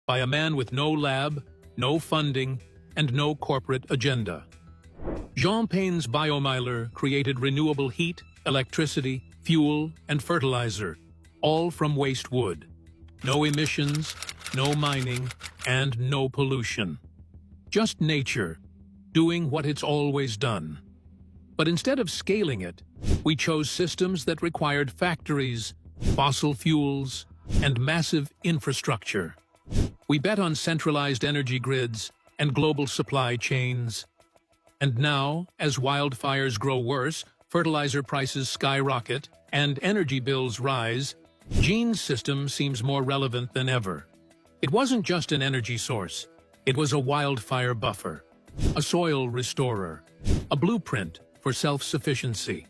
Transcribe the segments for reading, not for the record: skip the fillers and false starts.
by a man with no lab, no funding, and no corporate agenda. Jean Paine's biomiler created renewable heat, electricity, fuel, and fertilizer, all from waste wood. No emissions, no mining, and no pollution. Just nature, doing what it's always done. But instead of scaling it, we chose systems that required factories, fossil fuels, and massive infrastructure. We bet on centralized energy grids and global supply chains. And now, as wildfires grow worse, fertilizer prices skyrocket, and energy bills rise, Jean's system seems more relevant than ever. It wasn't just an energy source. It was a wildfire buffer, a soil restorer, a blueprint for self-sufficiency.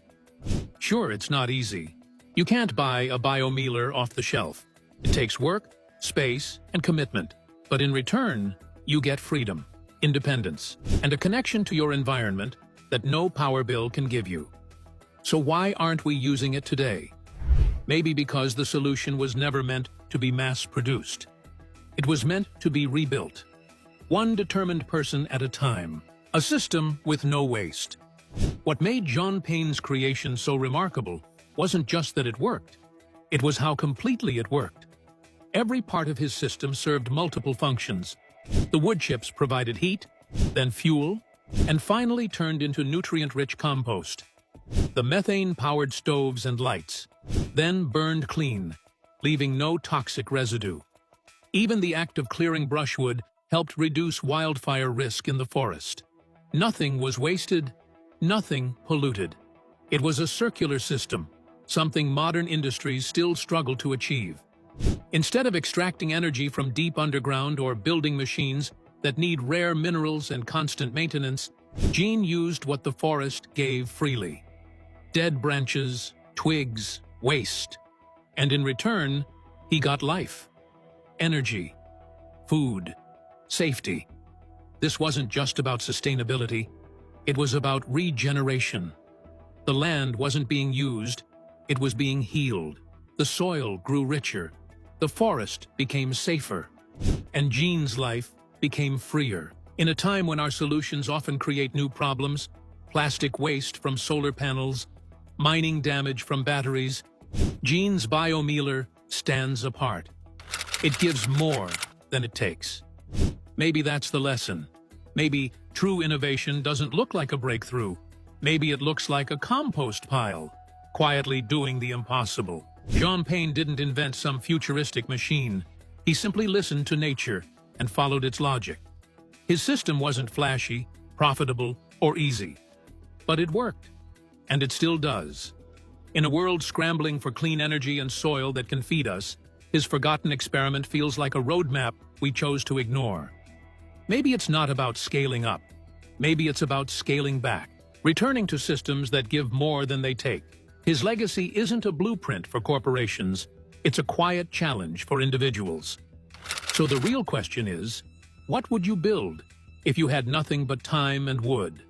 Sure, it's not easy. You can't buy a biomiler off the shelf. It takes work, space, and commitment. But in return, you get freedom, independence, and a connection to your environment that no power bill can give you. So why aren't we using it today? Maybe because the solution was never meant to be mass-produced. It was meant to be rebuilt. One determined person at a time. A system with no waste. What made Jean Paine's creation so remarkable wasn't just that it worked. It was how completely it worked. Every part of his system served multiple functions. The wood chips provided heat, then fuel, and finally turned into nutrient-rich compost. The methane-powered stoves and lights, then burned clean, leaving no toxic residue. Even the act of clearing brushwood helped reduce wildfire risk in the forest. Nothing was wasted, nothing polluted. It was a circular system, something modern industries still struggle to achieve. Instead of extracting energy from deep underground or building machines that need rare minerals and constant maintenance, Jean used what the forest gave freely. Dead branches, twigs, waste. And in return, he got life, energy, food, safety. This wasn't just about sustainability. It was about regeneration. The land wasn't being used, it was being healed. The soil grew richer. The forest became safer. And Jean's life became freer. In a time when our solutions often create new problems, plastic waste from solar panels, mining damage from batteries, Jean's biomiler stands apart. It gives more than it takes. Maybe that's the lesson. Maybe true innovation doesn't look like a breakthrough. Maybe it looks like a compost pile, quietly doing the impossible. Jean Paine didn't invent some futuristic machine. He simply listened to nature and followed its logic. His system wasn't flashy, profitable, or easy. But it worked. And it still does. In a world scrambling for clean energy and soil that can feed us, his forgotten experiment feels like a roadmap we chose to ignore. Maybe it's not about scaling up. Maybe it's about scaling back, returning to systems that give more than they take. His legacy isn't a blueprint for corporations, it's a quiet challenge for individuals. So the real question is, what would you build if you had nothing but time and wood?